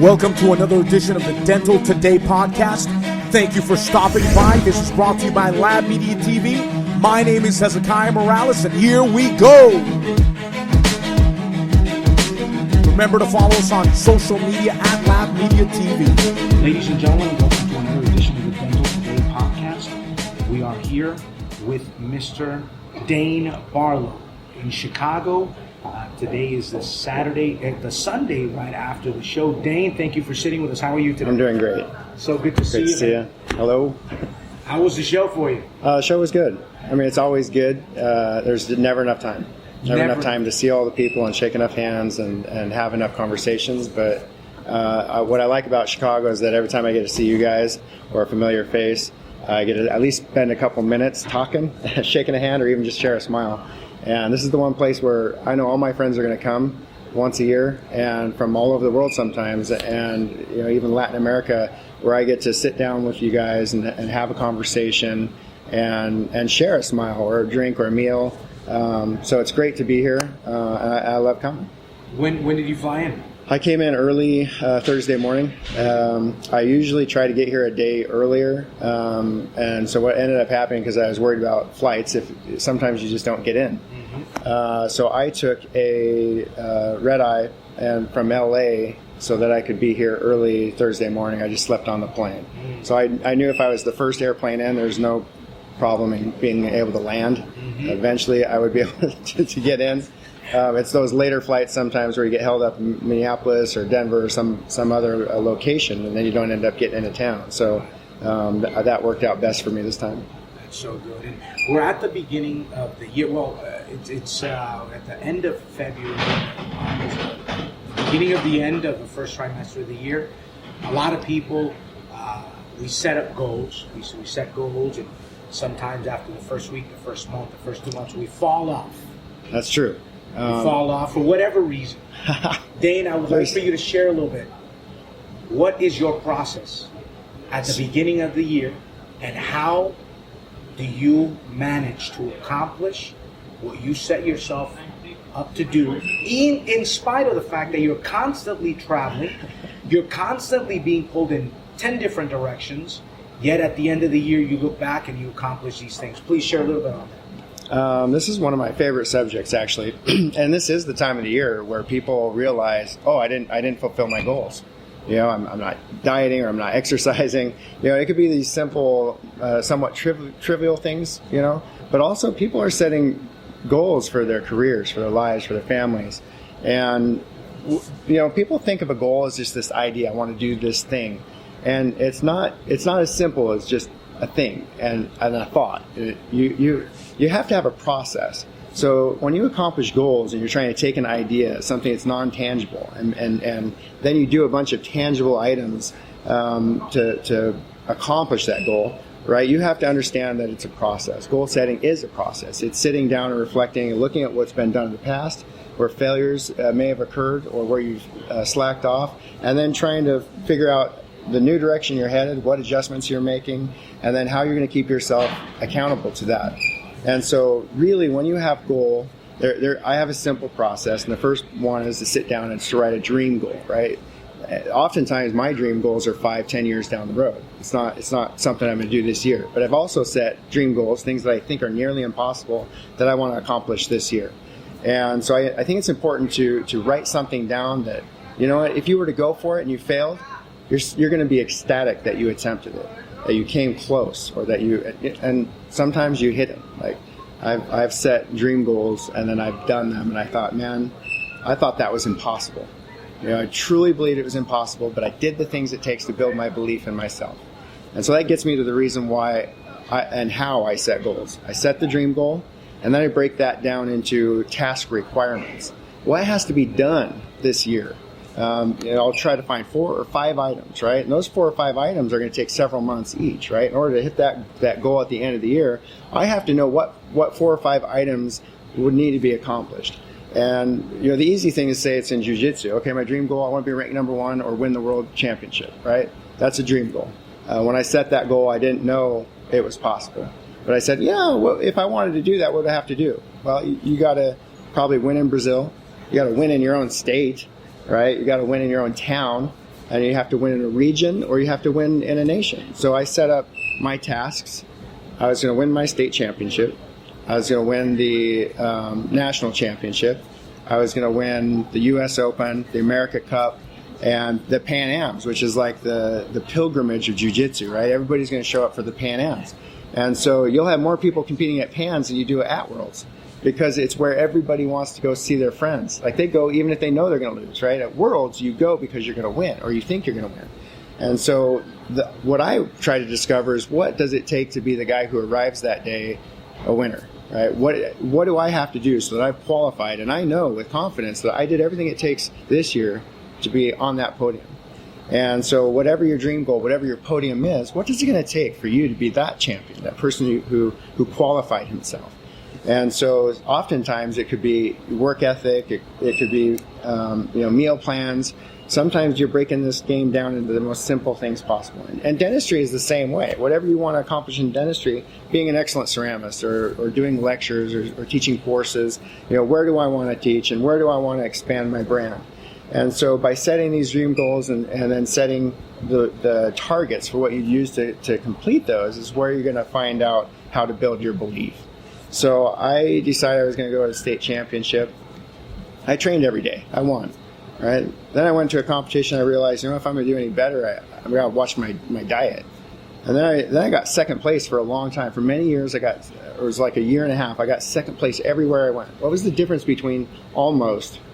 Welcome to another edition of the Dental Today podcast. Thank you for stopping by. This is brought to you by LabMediatv. My name is Hezekiah Morales, and here we go. Remember to follow us on social media at LabMediatv. Ladies and gentlemen, welcome to another edition of the Dental Today podcast. We are here with Mr. Dane Barlow in Chicago. Today is the Sunday right after the show. Dane, thank you for sitting with us. How are you today? I'm doing great. So good to see you. Great to see you. Hello. How was the show for you? The show was good. I mean, it's always good. There's never enough time. Never enough time to see all the people and shake enough hands and have enough conversations. But what I like about Chicago is that every time I get to see you guys or a familiar face, I get to at least spend a couple minutes talking, shaking a hand, or even just share a smile. And this is the one place where I know all my friends are going to come once a year, and from all over the world sometimes, and even Latin America, where I get to sit down with you guys and have a conversation and share a smile or a drink or a meal. So it's great to be here. I love coming. When did you fly in? I came in early Thursday morning. I usually try to get here a day earlier, and so what ended up happening, because I was worried about flights, if sometimes you just don't get in. So I took a red eye and from LA so that I could be here early Thursday morning. I just slept on the plane. So I knew if I was the first airplane in, there's no problem in being able to land. Eventually I would be able to get in. It's those later flights sometimes where you get held up in Minneapolis or Denver or some other location, and then you don't end up getting into town. So that worked out best for me this time. That's so good. And we're at the beginning of the year. Well, it's at the end of February, beginning of the end of the first trimester of the year. A lot of people, we set up goals. We set goals, and sometimes after the first week, the first month, the first 2 months, we fall off. That's true. Fall off for whatever reason. Dane, I would like for you to share a little bit. What is your process at the beginning of the year, and how do you manage to accomplish what you set yourself up to do, in spite of the fact that you're constantly traveling, you're constantly being pulled in 10 different directions, yet at the end of the year you look back and you accomplish these things? Please share a little bit on that. This is one of my favorite subjects, actually, and this is the time of the year where people realize, oh, I didn't fulfill my goals. I'm not dieting, or I'm not exercising. It could be these simple, somewhat trivial things. But also people are setting goals for their careers, for their lives, for their families, and people think of a goal as just this idea. I want to do this thing, and it's not as simple as just a thing and a thought. You have to have a process. So when you accomplish goals and you're trying to take an idea, something that's non-tangible, and then you do a bunch of tangible items to accomplish that goal, right? You have to understand that it's a process. Goal setting is a process. It's sitting down and reflecting and looking at what's been done in the past, where failures may have occurred or where you've slacked off, and then trying to figure out the new direction you're headed, what adjustments you're making, and then how you're going to keep yourself accountable to that. And so really, when you have goal, I have a simple process, and the first one is to sit down and to write a dream goal, right? Oftentimes my dream goals are 5-10 years down the road. It's not something I'm going to do this year, but I've also set dream goals, things that I think are nearly impossible that I want to accomplish this year. And so I think it's important to write something down that, if you were to go for it and you failed, you're going to be ecstatic that you attempted it, that you came close, or and sometimes you hit it. Like I've set dream goals and then I've done them, and I thought that was impossible. I truly believed it was impossible, but I did the things it takes to build my belief in myself. And so that gets me to the reason why and how I set goals. I set the dream goal, and then I break that down into task requirements. What has to be done this year? I'll try to find 4 or 5 items, right? And those 4 or 5 items are going to take several months each, right? In order to hit that goal at the end of the year, I have to know what 4 or 5 items would need to be accomplished. And the easy thing is say it's in jiu-jitsu. Okay, my dream goal, I want to be ranked number 1 or win the world championship, right? That's a dream goal. When I set that goal, I didn't know it was possible. But I said, well, if I wanted to do that, what do I have to do? Well, you got to probably win in Brazil. You got to win in your own state, right? You got to win in your own town. And you have to win in a region or you have to win in a nation. So I set up my tasks. I was going to win my state championship. I was going to win the national championship. I was going to win the U.S. Open, the America Cup, and the Pan Ams, which is like the pilgrimage of jiu-jitsu, right? Everybody's going to show up for the Pan Ams. And so you'll have more people competing at Pans than you do at Worlds, because it's where everybody wants to go see their friends. Like, they go even if they know they're going to lose, right? At Worlds, you go because you're going to win, or you think you're going to win. And so what I try to discover is, what does it take to be the guy who arrives that day a winner, right? What do I have to do so that I've qualified, and I know with confidence that I did everything it takes this year to be on that podium. And so whatever your dream goal, whatever your podium is, what is it going to take for you to be that champion, that person who qualified himself? And so oftentimes it could be work ethic, it could be meal plans. Sometimes you're breaking this game down into the most simple things possible. And dentistry is the same way. Whatever you want to accomplish in dentistry, being an excellent ceramist or doing lectures or teaching courses, where do I want to teach and where do I want to expand my brand? And so by setting these dream goals and then setting the targets for what you use to complete those is where you're going to find out how to build your belief. So I decided I was going to go to the state championship. I trained every day. I won. Right? Then I went to a competition. I realized, if I'm going to do any better, I'm going to watch my diet. And then I got second place for a long time. For many years, it was like a year and a half. I got second place everywhere I went. What was the difference between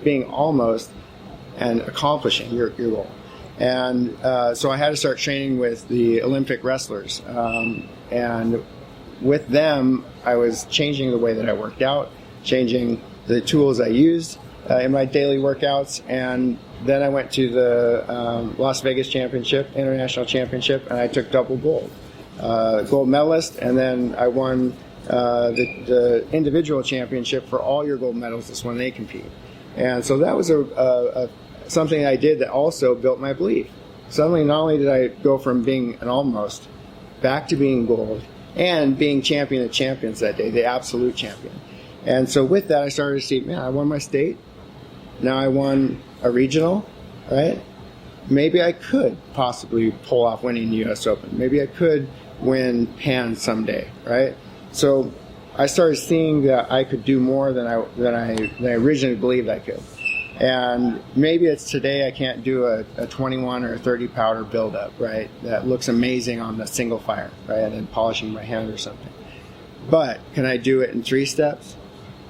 being almost and accomplishing your goal? And so I had to start training with the Olympic wrestlers. And with them, I was changing the way that I worked out, changing the tools I used in my daily workouts. And then I went to the Las Vegas International Championship, and I took double gold medalist. And then I won the individual championship for all your gold medals. That's when they compete. And so that was something I did that also built my belief. Suddenly, not only did I go from being an almost back to being gold and being champion of champions that day, the absolute champion. And so with that, I started to see, I won my state. Now I won a regional, right? Maybe I could possibly pull off winning the U.S. Open. Maybe I could win Pan someday, right? So I started seeing that I could do more than I originally believed I could. And maybe it's today I can't do a 21 or a 30 powder buildup, right? That looks amazing on the single fire, right? And then polishing my hand or something. But can I do it in 3 steps?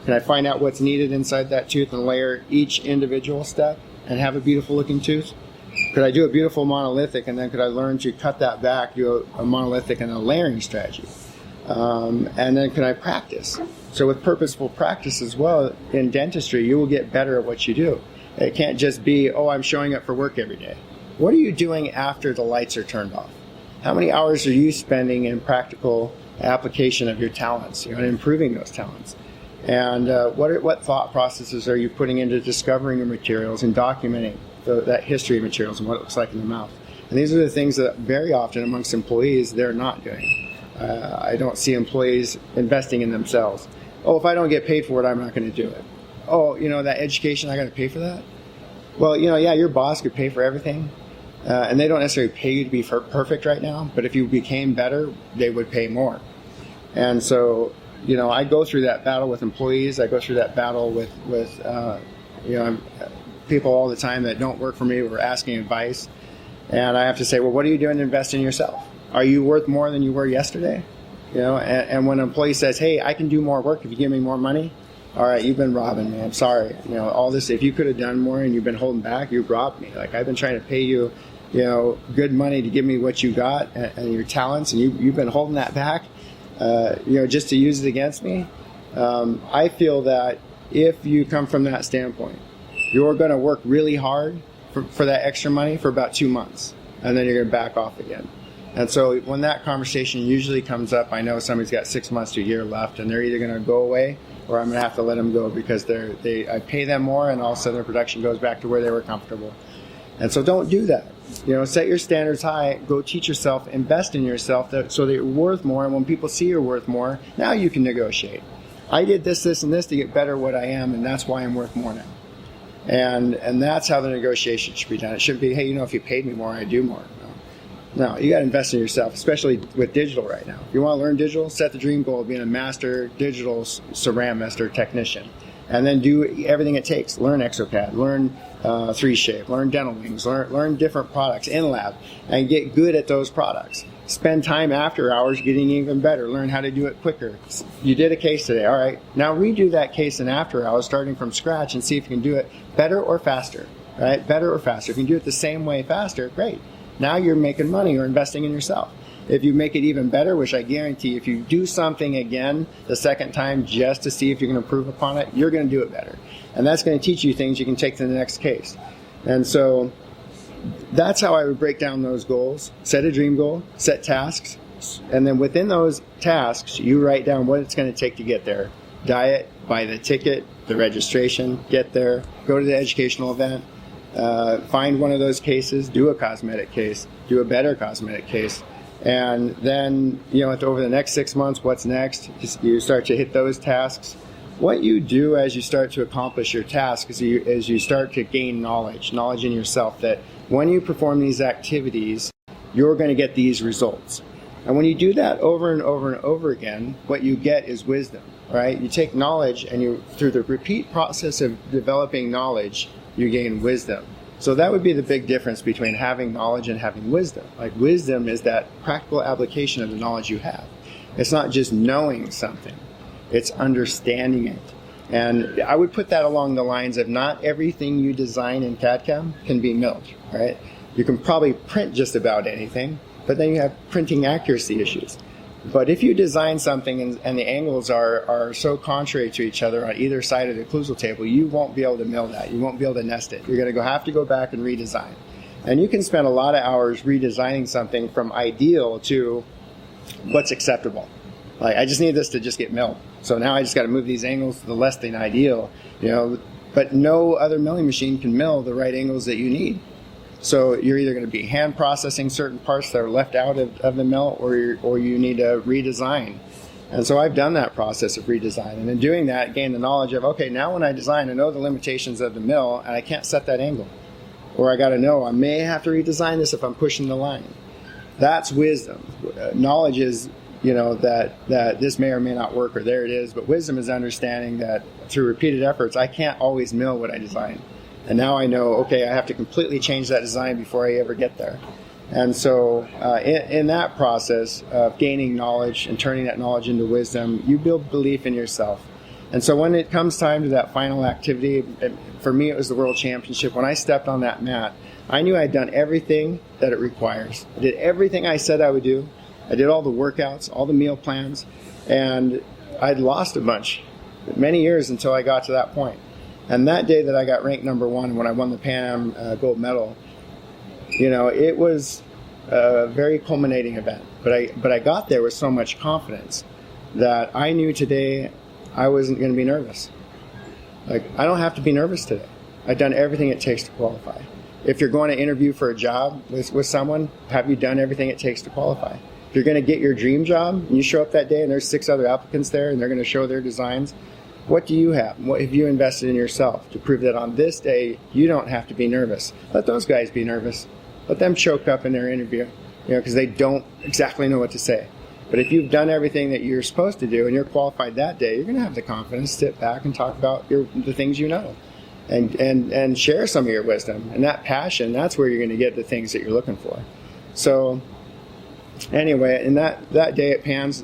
Can I find out what's needed inside that tooth and layer each individual step and have a beautiful looking tooth? Could I do a beautiful monolithic, and then could I learn to cut that back, do a monolithic and a layering strategy? And then can I practice? So with purposeful practice as well in dentistry, you will get better at what you do. It can't just be, I'm showing up for work every day. What are you doing after the lights are turned off? How many hours are you spending in practical application of your talents, and improving those talents? And what thought processes are you putting into discovering your materials and documenting that history of materials and what it looks like in the mouth? And these are the things that very often amongst employees, they're not doing. I don't see employees investing in themselves. If I don't get paid for it, I'm not going to do it. That education, I got to pay for that? Well, your boss could pay for everything. And they don't necessarily pay you to be perfect right now. But if you became better, they would pay more. And so, I go through that battle with employees. I go through that battle with people all the time that don't work for me who are asking advice. And I have to say, what are you doing to invest in yourself? Are you worth more than you were yesterday? And when an employee says, hey, I can do more work if you give me more money, all right, you've been robbing me. I'm sorry. All this, if you could have done more and you've been holding back, you've robbed me. Like, I've been trying to pay you, good money to give me what you got and your talents, and you've been holding that back, just to use it against me. I feel that if you come from that standpoint, you're going to work really hard for that extra money for about 2 months, and then you're going to back off again. And so when that conversation usually comes up, I know somebody's got 6 months to a year left, and they're either going to go away or I'm going to have to let them go because I pay them more, and all of a sudden their production goes back to where they were comfortable. And so don't do that. Set your standards high, go teach yourself, invest in yourself so that you're worth more, and when people see you're worth more, now you can negotiate. I did this, and this to get better at what I am, and that's why I'm worth more now. And that's how the negotiation should be done. It shouldn't be, hey, if you paid me more, I'd do more. No, you got to invest in yourself, especially with digital right now. If you want to learn digital, set the dream goal of being a master digital ceramist or technician. And then do everything it takes. Learn exocad, learn 3Shape, learn dental wings, learn different products in lab, and get good at those products. Spend time after hours getting even better. Learn how to do it quicker. You did a case today. All right, now redo that case in after hours, starting from scratch, and see if you can do it better or faster. Right? Better or faster. If you can do it the same way faster, great. Now you're making money or investing in yourself. If you make it even better, which I guarantee if you do something again the second time just to see if you can improve upon it, you're going to do it better. And that's going to teach you things you can take to the next case. And so that's how I would break down those goals. Set a dream goal, set tasks, and then within those tasks, you write down what it's going to take to get there. Diet, buy the ticket, the registration, get there, go to the educational event, find one of those cases, do a cosmetic case, do a better cosmetic case. And then, over the next 6 months, what's next? You start to hit those tasks. What you do as you start to accomplish your task is you start to gain knowledge in yourself that when you perform these activities, you're going to get these results. And when you do that over and over and over again, what you get is wisdom, right? You take knowledge and through the repeat process of developing knowledge, you gain wisdom. So that would be the big difference between having knowledge and having wisdom. Like wisdom is that practical application of the knowledge you have. It's not just knowing something, it's understanding it. And I would put that along the lines of not everything you design in CAD/CAM can be milled, right? You can probably print just about anything, but then you have printing accuracy issues. But if you design something and the angles are so contrary to each other on either side of the occlusal table, you won't be able to mill that. You won't be able to nest it. You're going to have to go back and redesign. And you can spend a lot of hours redesigning something from ideal to what's acceptable. Like, I just need this to just get milled. So now I just got to move these angles to the less than ideal, but no other milling machine can mill the right angles that you need. So you're either going to be hand processing certain parts that are left out of the mill, or you need to redesign. And so I've done that process of redesign. And in doing that, gain the knowledge of, okay, now when I design, I know the limitations of the mill, and I can't set that angle. Or I got to know I may have to redesign this if I'm pushing the line. That's wisdom. Knowledge is, that this may or may not work, or there it is. But wisdom is understanding that through repeated efforts, I can't always mill what I design. And now I know, okay, I have to completely change that design before I ever get there. And so in that process of gaining knowledge and turning that knowledge into wisdom, you build belief in yourself. And so when it comes time to that final activity, for me it was the World Championship. When I stepped on that mat, I knew I'd done everything that it requires. I did everything I said I would do. I did all the workouts, all the meal plans, and I'd lost a bunch, many years until I got to that point. And that day that I got ranked number one, when I won the Pan Am gold medal, it was a very culminating event. But I got there with so much confidence that I knew today I wasn't going to be nervous. Like, I don't have to be nervous today. I've done everything it takes to qualify. If you're going to interview for a job with someone, have you done everything it takes to qualify? If you're going to get your dream job and you show up that day and there's 6 other applicants there and they're going to show their designs, what do you have? What have you invested in yourself to prove that on this day you don't have to be nervous? Let those guys be nervous. Let them choke up in their interview, because they don't exactly know what to say. But if you've done everything that you're supposed to do and you're qualified that day, you're going to have the confidence to sit back and talk about the things you know and share some of your wisdom. And that passion, that's where you're going to get the things that you're looking for. So anyway, in that day at PANS,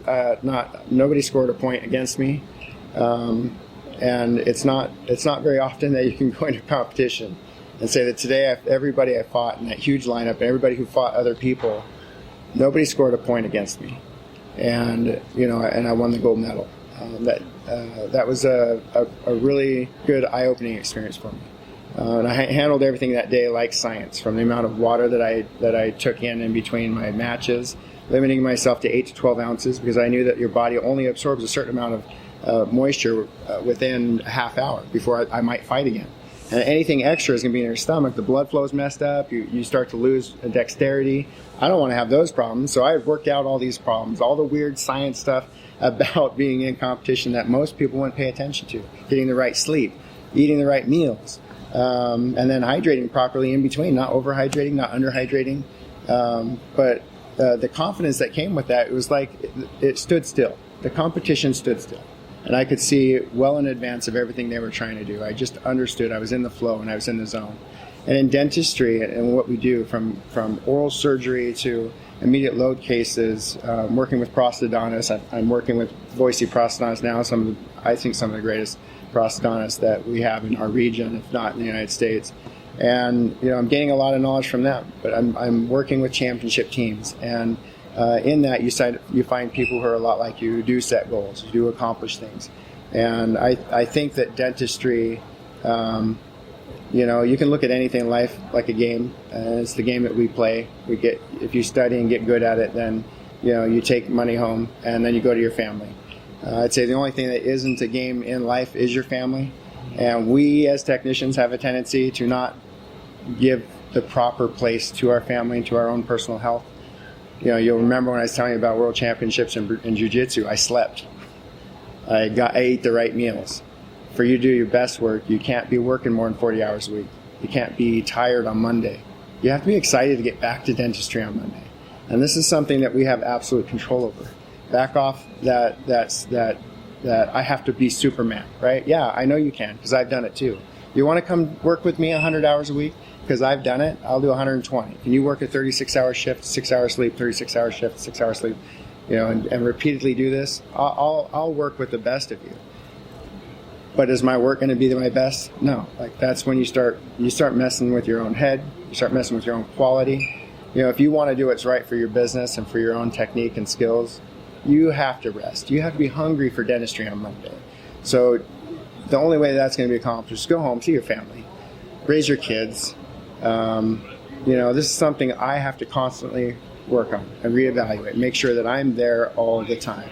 nobody scored a point against me. And it's not very often that you can go into competition and say that today everybody I fought in that huge lineup, everybody who fought other people, nobody scored a point against me. And and I won the gold medal. That was a really good eye-opening experience for me. And I handled everything that day like science, from the amount of water that I took in between my matches, limiting myself to 8 to 12 ounces, because I knew that your body only absorbs a certain amount of moisture within a half hour before I might fight again. And anything extra is going to be in your stomach. The blood flow's messed up. You start to lose dexterity. I don't want to have those problems. So I've worked out all these problems, all the weird science stuff about being in competition that most people wouldn't pay attention to. Getting the right sleep, eating the right meals, and then hydrating properly in between, not overhydrating, not underhydrating. But the confidence that came with that, it was like it stood still. The competition stood still. And I could see well in advance of everything they were trying to do. I just understood. I was in the flow and I was in the zone. And in dentistry and what we do, from oral surgery to immediate load cases, working with prosthodontists. I'm working with Boise prosthodontists now, I think some of the greatest prosthodontists that we have in our region, if not in the United States. And I'm gaining a lot of knowledge from them. But I'm working with championship teams, and in that you find people who are a lot like you, who do set goals, who do accomplish things. And I think that dentistry, you can look at anything in life like a game. It's the game that we play. If you study and get good at it, then you take money home and then you go to your family. I'd say the only thing that isn't a game in life is your family. And we as technicians have a tendency to not give the proper place to our family and to our own personal health. You'll remember when I was telling you about world championships in jiu-jitsu, I slept. I ate the right meals. For you to do your best work, you can't be working more than 40 hours a week. You can't be tired on Monday. You have to be excited to get back to dentistry on Monday. And this is something that we have absolute control over. Back off that I have to be Superman, right? Yeah, I know you can, because I've done it too. You want to come work with me 100 hours a week? Because I've done it, I'll do 120. Can you work a 36-hour shift, 6 hours sleep, 36-hour shift, 6 hours sleep, and repeatedly do this? I'll work with the best of you. But is my work going to be my best? No. That's when you start messing with your own head. You start messing with your own quality. If you want to do what's right for your business and for your own technique and skills, you have to rest. You have to be hungry for dentistry on Monday. So the only way that's going to be accomplished is go home, see your family, raise your kids. This is something I have to constantly work on and reevaluate, make sure that I'm there all the time.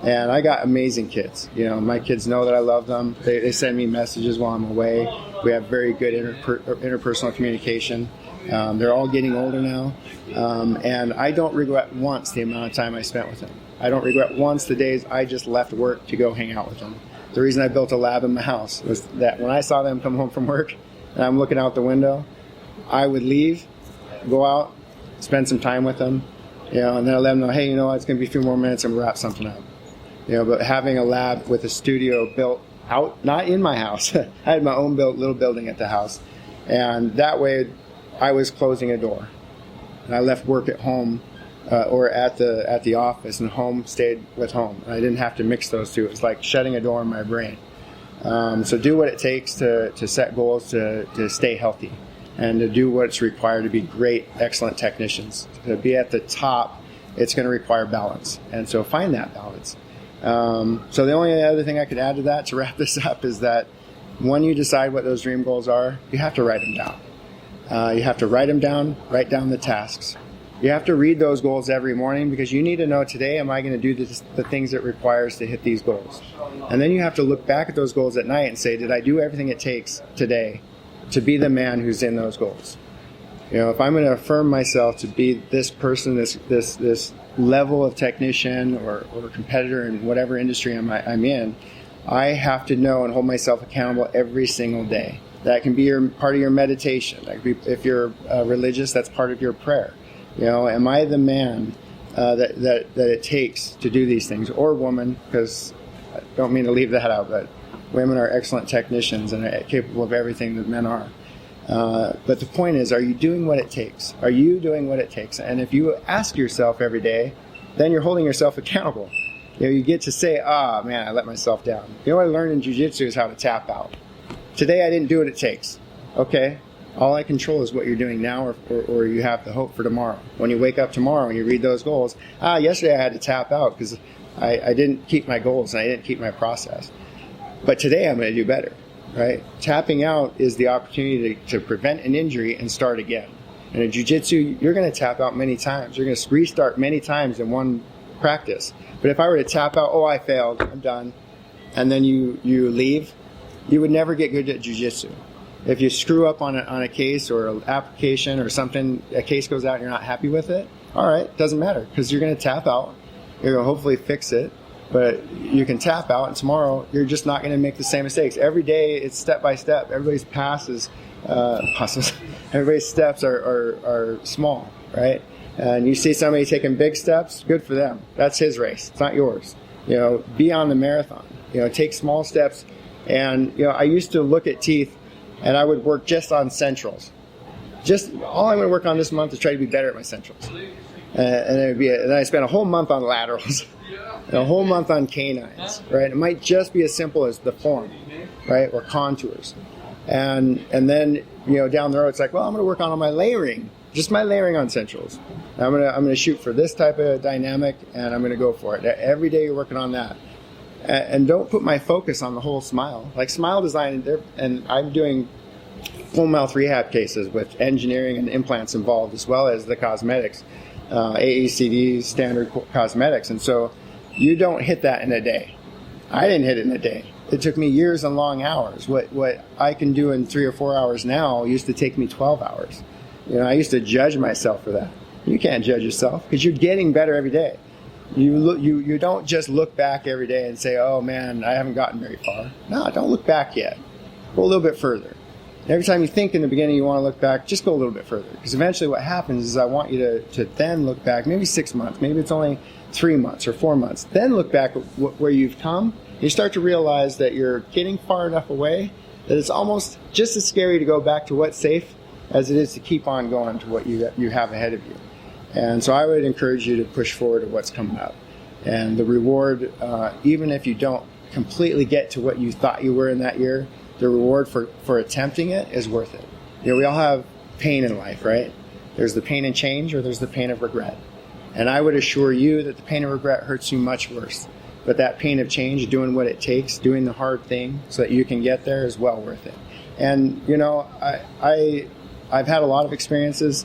And I got amazing kids. My kids know that I love them. They send me messages while I'm away. We have very good interpersonal communication. They're all getting older now. And I don't regret once the amount of time I spent with them. I don't regret once the days I just left work to go hang out with them. The reason I built a lab in my house was that when I saw them come home from work and I'm looking out the window, I would leave, go out, spend some time with them, and then I let them know, hey, it's going to be a few more minutes and we'll wrap something up. But having a lab with a studio built out, not in my house. I had my own little building at the house. And that way I was closing a door. And I left work at home or at the office, and home stayed with home. And I didn't have to mix those two. It was like shutting a door in my brain. So do what it takes to set goals to stay healthy and to do what's required to be great, excellent technicians. To be at the top, it's going to require balance. And so find that balance. So the only other thing I could add to that to wrap this up is that when you decide what those dream goals are, you have to write them down. You have to write them down, write down the tasks. You have to read those goals every morning, because you need to know, today am I going to do the things it requires to hit these goals. And then you have to look back at those goals at night and say, did I do everything it takes today to be the man who's in those goals? If I'm going to affirm myself to be this person, this level of technician or competitor in whatever industry I'm in, I have to know and hold myself accountable every single day. That can be part of your meditation. If you're religious, that's part of your prayer. Am I the man that it takes to do these things, or woman? Because I don't mean to leave that out, but women are excellent technicians and are capable of everything that men are. But the point is, are you doing what it takes? Are you doing what it takes? And if you ask yourself every day, then you're holding yourself accountable. You get to say, man, I let myself down. What I learned in jiu-jitsu is how to tap out. Today I didn't do what it takes. Okay, all I control is what you're doing now, or you have the hope for tomorrow. When you wake up tomorrow and you read those goals, yesterday I had to tap out because I didn't keep my goals and I didn't keep my process. But today I'm going to do better, right? Tapping out is the opportunity to prevent an injury and start again. And in jiu-jitsu, you're going to tap out many times. You're going to restart many times in one practice. But if I were to tap out, I failed, I'm done, and then you leave, you would never get good at jiu-jitsu. If you screw up on a case or an application or something, a case goes out and you're not happy with it, all right, doesn't matter, because you're going to tap out. You're going to hopefully fix it, But you can tap out, and tomorrow you're just not going to make the same mistakes. Every day it's step by step. Everybody's everybody's steps are small, right? And you see somebody taking big steps, good for them. That's his race. It's not yours. Be on the marathon. Take small steps. And, I used to look at teeth, and I would work just on centrals. Just all I'm going to work on this month is try to be better at my centrals. And then I spent a whole month on laterals, and a whole month on canines, right? It might just be as simple as the form, right, or contours. And then, down the road, it's like, well, I'm going to work on all my layering, just my layering on centrals. I'm going to shoot for this type of dynamic, and I'm going to go for it. Every day you're working on that. And don't put my focus on the whole smile. Like smile design, and I'm doing full mouth rehab cases with engineering and implants involved, as well as the cosmetics, AECD standard cosmetics. And so you don't hit that in a day. I didn't hit it in a day. It took me years and long hours. What I can do in 3 or 4 hours now used to take me 12 hours. I used to judge myself for that. You can't judge yourself because you're getting better every day. You don't just look back every day and say, oh man, I haven't gotten very far. No, don't look back yet. Go a little bit further. Every time you think in the beginning you want to look back, just go a little bit further. Because eventually what happens is I want you to then look back, maybe 6 months, maybe it's only 3 months or 4 months. Then look back at where you've come. You start to realize that you're getting far enough away that it's almost just as scary to go back to what's safe as it is to keep on going to what you have ahead of you. And so I would encourage you to push forward to what's coming up. And the reward, even if you don't completely get to what you thought you were in that year, the reward for attempting it is worth it. We all have pain in life, right? There's the pain of change or there's the pain of regret. And I would assure you that the pain of regret hurts you much worse. But that pain of change, doing what it takes, doing the hard thing so that you can get there is well worth it. And, I've had a lot of experiences,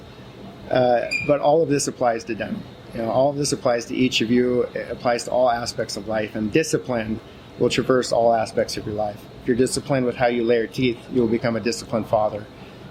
but all of this applies to dental. All of this applies to each of you. It applies to all aspects of life. And discipline will traverse all aspects of your life. If you're disciplined with how you lay your teeth, you'll become a disciplined father.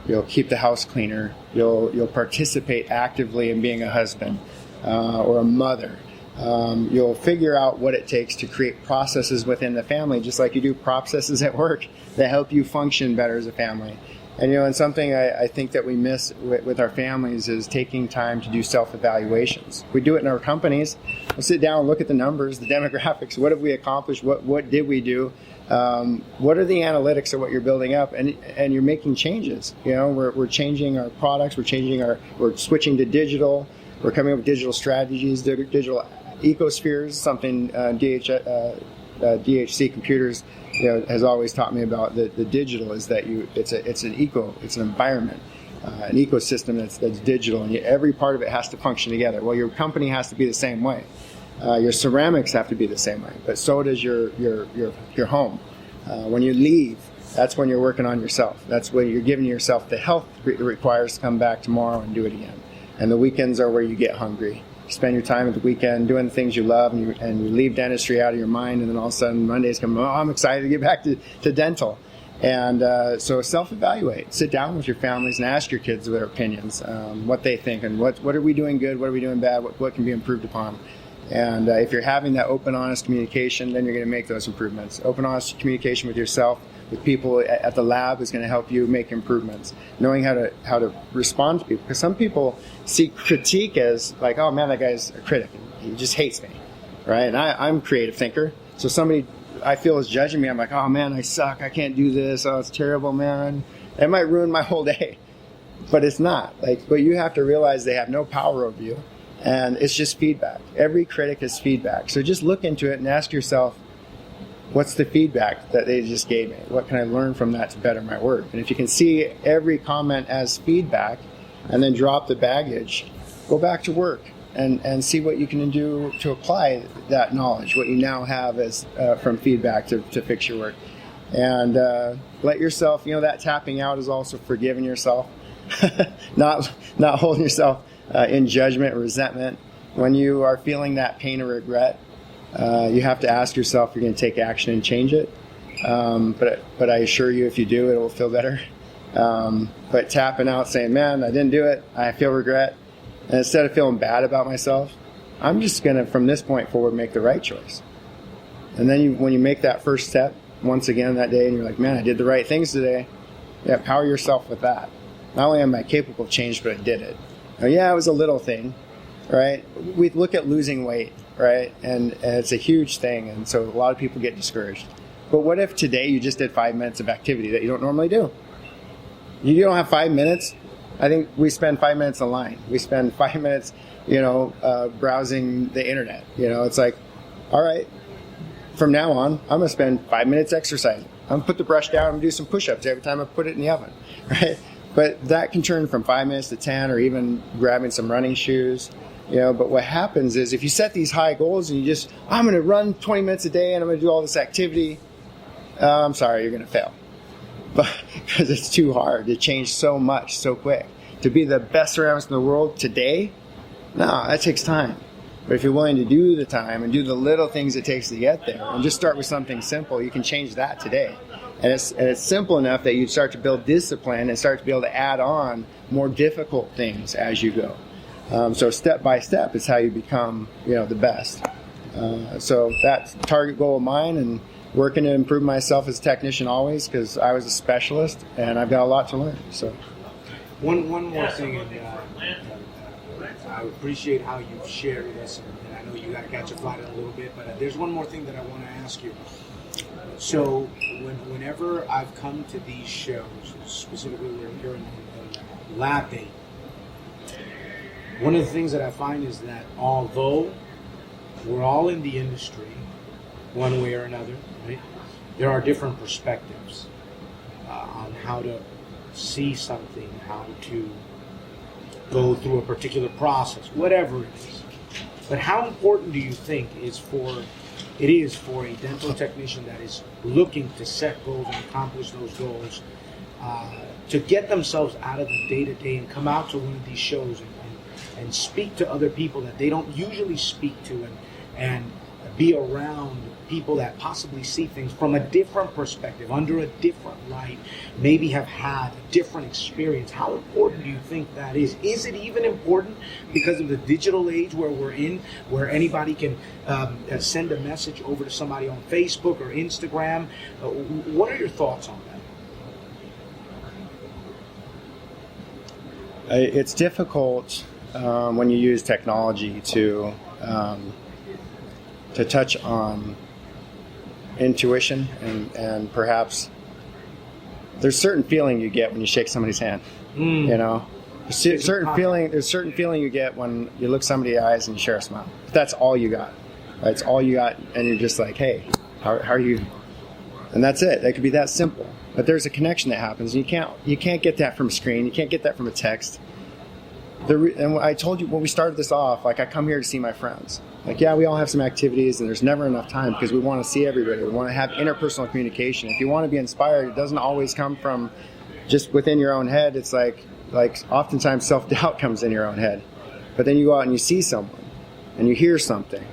You'll keep the house cleaner. You'll participate actively in being a husband or a mother. You'll figure out what it takes to create processes within the family, just like you do processes at work that help you function better as a family. And something I think that we miss with our families is taking time to do self-evaluations. We do it in our companies. We'll sit down and look at the numbers, the demographics. What have we accomplished? What did we do? What are the analytics of what you're building up? And you're making changes. We're changing our products. We're switching to digital. We're coming up with digital strategies, digital ecospheres, something DHC Computers has always taught me about. The digital is that it's an environment, an ecosystem that's digital, and every part of it has to function together. Well, your company has to be the same way. Your ceramics have to be the same way, but so does your home. When you leave, that's when you're working on yourself. That's when you're giving yourself the health it requires to come back tomorrow and do it again. And the weekends are where you get hungry. Spend your time at the weekend doing the things you love, and you leave dentistry out of your mind, and then all of a sudden Mondays come, oh, I'm excited to get back to dental. And so self-evaluate. Sit down with your families and ask your kids their opinions, what they think, and what are we doing good, what are we doing bad, what can be improved upon. And if you're having that open, honest communication, then you're going to make those improvements. Open, honest communication with yourself, with people at the lab is going to help you make improvements. Knowing how to respond to people, because some people see critique as like, oh man, that guy's a critic, he just hates me, right? And I'm a creative thinker, so somebody I feel is judging me. I'm like, oh man, I suck, I can't do this, oh it's terrible, man. It might ruin my whole day, but it's not. But you have to realize they have no power over you, and it's just feedback. Every critic is feedback. So just look into it and ask yourself, what's the feedback that they just gave me? What can I learn from that to better my work? And if you can see every comment as feedback and then drop the baggage, go back to work and see what you can do to apply that knowledge, what you now have as from feedback to fix your work. And let yourself, that tapping out is also forgiving yourself, not holding yourself in judgment or resentment. When you are feeling that pain or regret, you have to ask yourself if you're going to take action and change it. But I assure you, if you do, it will feel better. But tapping out, saying, man, I didn't do it, I feel regret. And instead of feeling bad about myself, I'm just going to, from this point forward, make the right choice. And then when you make that first step once again that day and you're like, man, I did the right things today. Yeah, power yourself with that. Not only am I capable of change, but I did it. Now, yeah, it was a little thing, right? We look at losing weight, right? And it's a huge thing. And so a lot of people get discouraged. But what if today you just did 5 minutes of activity that you don't normally do? You don't have 5 minutes. I think we spend 5 minutes online. We spend 5 minutes, browsing the internet. It's like, all right, from now on, I'm going to spend 5 minutes exercising. I'm going to put the brush down and do some push-ups every time I put it in the oven, right? But that can turn from 5 minutes to 10 or even grabbing some running shoes. But what happens is if you set these high goals and I'm going to run 20 minutes a day and I'm going to do all this activity, I'm sorry, you're going to fail. But because it's too hard to change so much so quick. To be the best ceramics in the world today, no, that takes time. But if you're willing to do the time and do the little things it takes to get there and just start with something simple, you can change that today. And it's simple enough that you start to build discipline and start to be able to add on more difficult things as you go. So step by step is how you become, the best. So that's a target goal of mine, and working to improve myself as a technician always, because I was a specialist and I've got a lot to learn. So one more thing, and I appreciate how you've shared with us, and I know you got to catch a flight in a little bit, but there's one more thing that I want to ask you. So whenever I've come to these shows, specifically we're here in LabDay, one of the things that I find is that although we're all in the industry, one way or another, right? There are different perspectives on how to see something, how to go through a particular process, whatever it is. But how important do you think it is for a dental technician that is looking to set goals and accomplish those goals to get themselves out of the day-to-day and come out to one of these shows and speak to other people that they don't usually speak to and be around people that possibly see things from a different perspective, under a different light, maybe have had a different experience? How important do you think that is? Is it even important because of the digital age where we're in, where anybody can send a message over to somebody on Facebook or Instagram? What are your thoughts on that? It's difficult when you use technology to touch on intuition and perhaps there's certain feeling you get when you shake somebody's hand. There's certain feeling you get when you look somebody in the eyes and you share a smile. But that's all you got. Right? It's all you got, and you're just like, hey, how are you? And that's it. That could be that simple. But there's a connection that happens. You can't get that from a screen. You can't get that from a text. And I told you when we started this off, like I come here to see my friends. Like, yeah, we all have some activities and there's never enough time because we want to see everybody. We want to have interpersonal communication. If you want to be inspired, it doesn't always come from just within your own head. It's like oftentimes self-doubt comes in your own head. But then you go out and you see someone and you hear something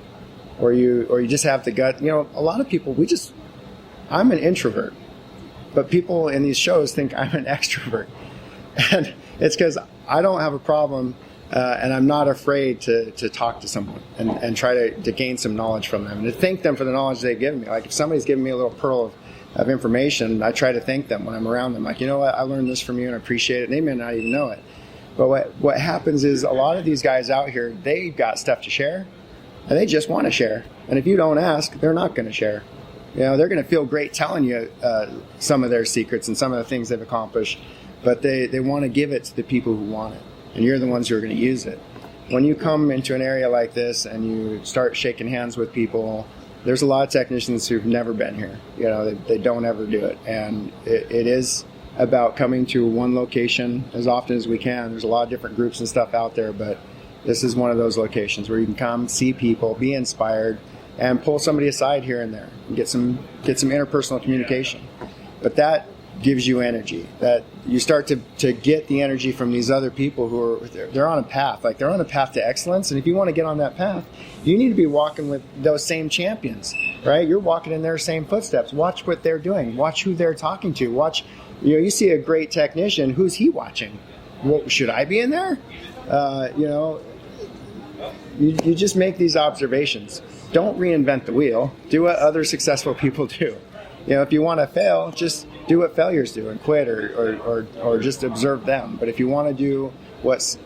or you just have the gut. A lot of people, I'm an introvert, but people in these shows think I'm an extrovert. And it's because I don't have a problem and I'm not afraid to talk to someone and try to gain some knowledge from them and to thank them for the knowledge they've given me. Like if somebody's given me a little pearl of information, I try to thank them when I'm around them. Like, you know what, I learned this from you and I appreciate it. And they may not even know it. But what happens is a lot of these guys out here, they've got stuff to share and they just want to share. And if you don't ask, they're not going to share. They're going to feel great telling you some of their secrets and some of the things they've accomplished. But they want to give it to the people who want it. And you're the ones who are going to use it. When you come into an area like this and you start shaking hands with people, there's a lot of technicians who've never been here. They don't ever do it. And it is about coming to one location as often as we can. There's a lot of different groups and stuff out there, but this is one of those locations where you can come, see people, be inspired, and pull somebody aside here and there and get some interpersonal communication. But that gives you energy, that you start to get the energy from these other people who they're on a path, like they're on a path to excellence. And if you want to get on that path, you need to be walking with those same champions, right? You're walking in their same footsteps. Watch what they're doing. Watch who they're talking to. Watch, you see a great technician, who's he watching? Well, should I be in there? you just make these observations. Don't reinvent the wheel. Do what other successful people do. If you want to fail, just do what failures do and quit or just observe them. But if you want to do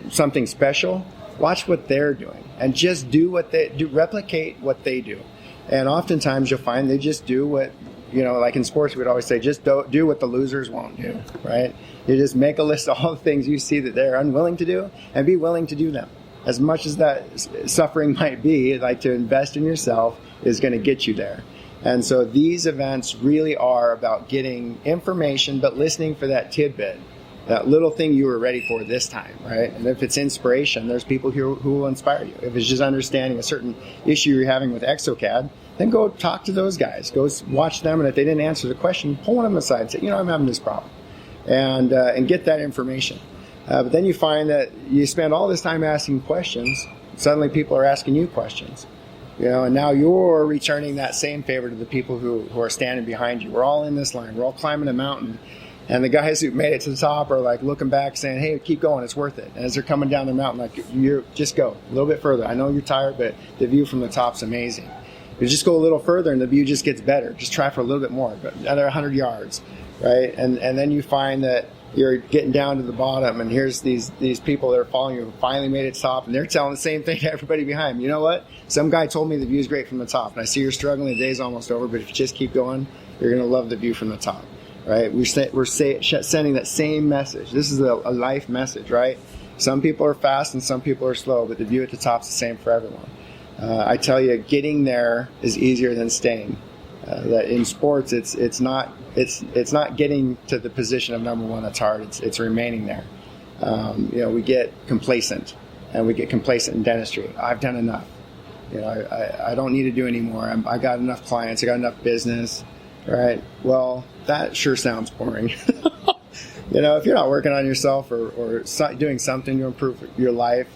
something special, watch what they're doing and just do what they do, replicate what they do. And oftentimes you'll find they just do what, like in sports, we'd always say, just do what the losers won't do, right? You just make a list of all the things you see that they're unwilling to do and be willing to do them. As much as that suffering might be, like to invest in yourself is going to get you there. And so these events really are about getting information, but listening for that tidbit, that little thing you were ready for this time, right? And if it's inspiration, there's people who will inspire you. If it's just understanding a certain issue you're having with ExoCAD, then go talk to those guys. Go watch them, and if they didn't answer the question, pull one of them aside and say, I'm having this problem, and get that information. But then you find that you spend all this time asking questions. Suddenly people are asking you questions. And now you're returning that same favor to the people who are standing behind you. We're all in this line. We're all climbing a mountain. And the guys who made it to the top are like looking back saying, hey, keep going. It's worth it. And as they're coming down the mountain, like, just go a little bit further. I know you're tired, but the view from the top's amazing. You just go a little further and the view just gets better. Just try for a little bit more, but another 100 yards, right? And then you find that you're getting down to the bottom, and here's these people that are following you who finally made it to the top, and they're telling the same thing to everybody behind them. You know what? Some guy told me the view's great from the top, and I see you're struggling. The day's almost over, but if you just keep going, you're going to love the view from the top, right? We're sending that same message. This is a life message, right? Some people are fast and some people are slow, but the view at the top's the same for everyone. I tell you, getting there is easier than staying. That in sports, it's not getting to the position of number one that's hard. It's remaining there. We get complacent, and we get complacent in dentistry. I've done enough. I don't need to do any more. I got enough clients. I got enough business. Right? Well, that sure sounds boring. If you're not working on yourself or doing something to improve your life,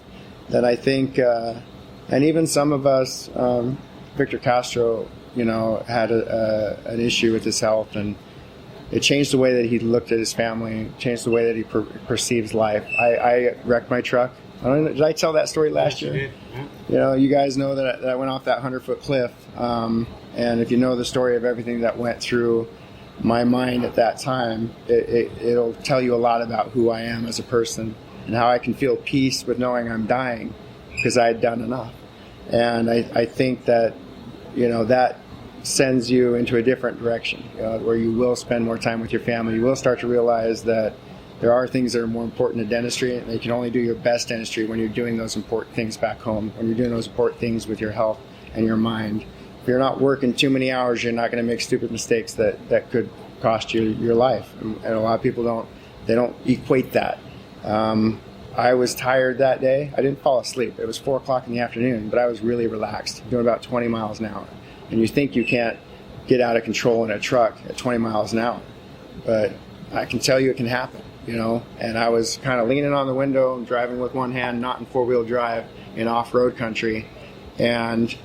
then I think, and even some of us, Victor Castro, had an issue with his health, and it changed the way that he looked at his family, changed the way that he perceives life. I wrecked my truck. Did I tell that story last year? You guys know that I went off that 100-foot cliff, and if you know the story of everything that went through my mind at that time, it'll tell you a lot about who I am as a person and how I can feel peace with knowing I'm dying because I had done enough. And I think that that sends you into a different direction, where you will spend more time with your family. You will start to realize that there are things that are more important in dentistry, and you can only do your best dentistry when you're doing those important things back home, when you're doing those important things with your health and your mind. If you're not working too many hours, you're not going to make stupid mistakes that could cost you your life. And a lot of people don't equate that. I was tired that day. I didn't fall asleep. It was 4 o'clock in the afternoon, but I was really relaxed, doing about 20 miles an hour. And you think you can't get out of control in a truck at 20 miles an hour, but I can tell you it can happen, And I was kind of leaning on the window and driving with one hand, not in four-wheel drive in off-road country. And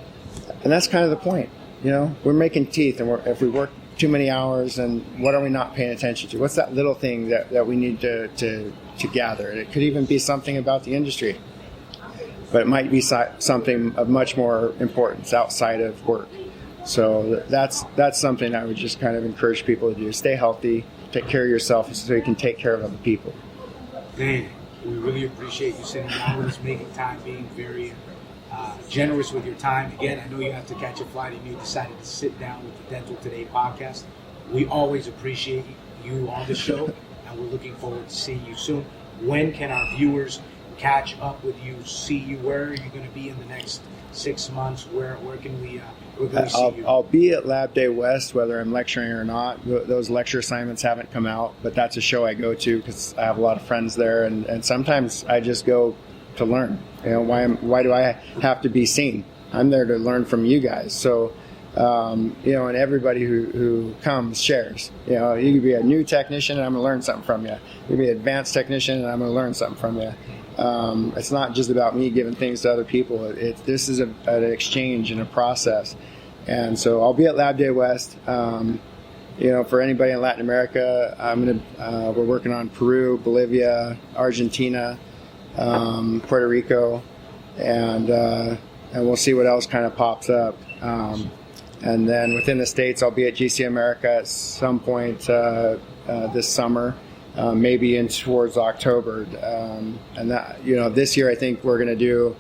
that's kind of the point, We're making teeth, and if we work too many hours, then what are we not paying attention to? What's that little thing that we need to gather? And it could even be something about the industry, but it might be something of much more importance outside of work. So that's something I would just kind of encourage people to do. Stay healthy, take care of yourself so you can take care of other people. Dane, we really appreciate you sitting down with us, making time, being very generous with your time. Again, I know you have to catch a flight and you decided to sit down with the Dental Today podcast. We always appreciate you on the show, and we're looking forward to seeing you soon. When can our viewers catch up with you, see you? Where are you going to be in the next 6 months? Where can we see you? I'll be at LabDay West, whether I'm lecturing or not. Those lecture assignments haven't come out, but that's a show I go to because I have a lot of friends there, and sometimes I just go to learn. Why do I have to be seen? I'm there to learn from you guys. So, and everybody who comes shares. You could be a new technician and I'm going to learn something from you. You could be an advanced technician and I'm going to learn something from you. It's not just about me giving things to other people. This is an exchange and a process. And so I'll be at LabDay West. For anybody in Latin America, we're working on Peru, Bolivia, Argentina, Puerto Rico, and we'll see what else kind of pops up. And then within the States, I'll be at GC America at some point this summer, maybe in towards October. And that, this year I think we're going to do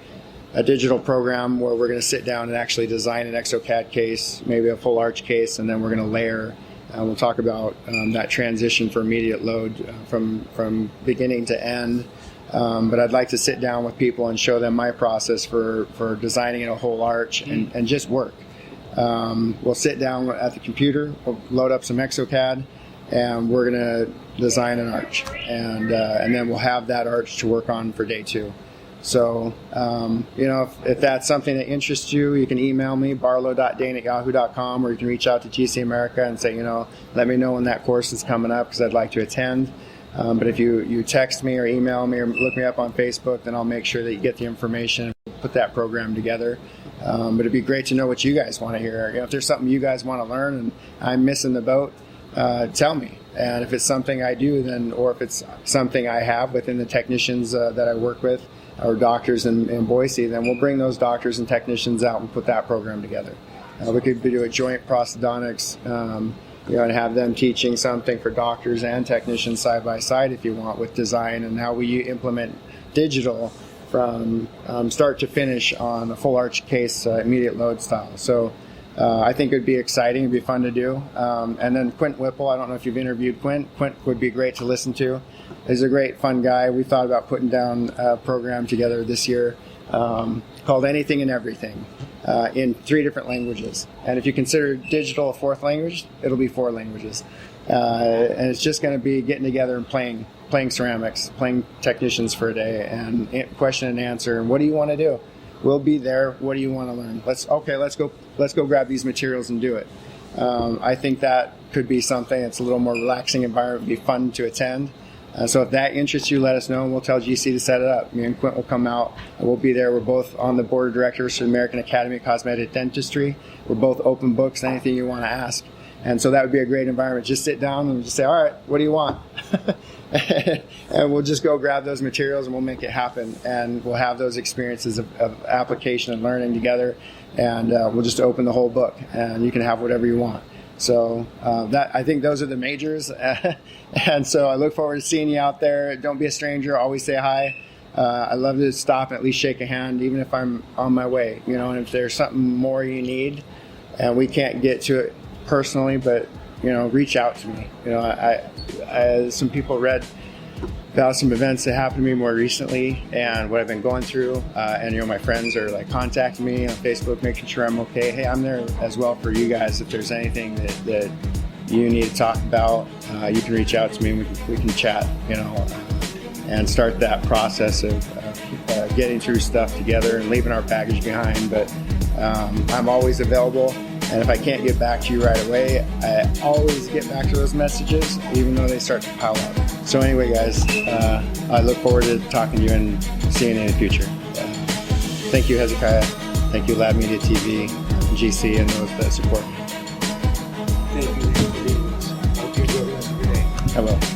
a digital program where we're going to sit down and actually design an exocad case, maybe a full arch case, and then we're going to layer. We'll talk about that transition for immediate load from beginning to end. But I'd like to sit down with people and show them my process for designing in a whole arch and just work. We'll sit down at the computer, we'll load up some exocad, and we're going to design an arch. And then we'll have that arch to work on for day 2. So, if that's something that interests you, you can email me, barlow.dane@yahoo.com, or you can reach out to GC America and say, let me know when that course is coming up because I'd like to attend. But if you text me or email me or look me up on Facebook, then I'll make sure that you get the information and put that program together. But it'd be great to know what you guys want to hear. If there's something you guys want to learn and I'm missing the boat, tell me. And if it's something I do, or if it's something I have within the technicians that I work with, or doctors in Boise, then we'll bring those doctors and technicians out and put that program together. We could do a joint prosthodontics, and have them teaching something for doctors and technicians side by side if you want, with design and how we implement digital from start to finish on a full arch case, immediate load style. So I think it would be exciting. It'd be fun to do. And then Quint Whipple, I don't know if you've interviewed Quint. Quint would be great to listen to. He's a great, fun guy. We thought about putting down a program together this year called Anything and Everything in 3 different languages. And if you consider digital a 4th language, it'll be 4 languages. And it's just going to be getting together and playing ceramics, playing technicians for a day, and question and answer. And what do you want to do? We'll be there. What do you want to learn? Let's go grab these materials and do it. I think that could be something that's a little more relaxing environment, be fun to attend. So if that interests you, let us know, and we'll tell GC to set it up. Me and Quint will come out, and we'll be there. We're both on the board of directors for the American Academy of Cosmetic Dentistry. We're both open books, anything you want to ask. And so that would be a great environment. Just sit down and just say, all right, what do you want? And we'll just go grab those materials and we'll make it happen. And we'll have those experiences of application and learning together. And we'll just open the whole book, and you can have whatever you want. So I think those are the majors. And so I look forward to seeing you out there. Don't be a stranger. Always say hi. I love to stop and at least shake a hand, even if I'm on my way. And if there's something more you need and we can't get to it personally, but reach out to me. I some people read about some events that happened to me more recently and what I've been going through, and my friends are contacting me on Facebook, making sure I'm okay. Hey, I'm there as well for you guys. If there's anything that you need to talk about, you can reach out to me and we can chat, and start that process of getting through stuff together and leaving our baggage behind. But I'm always available. And if I can't get back to you right away, I always get back to those messages, even though they start to pile up. So anyway, guys, I look forward to talking to you and seeing you in the future. Thank you, Hezekiah. Thank you, LabMediatv, GC, and those that support me. Thank you for being with us. I hope you enjoy the rest of your day. I will.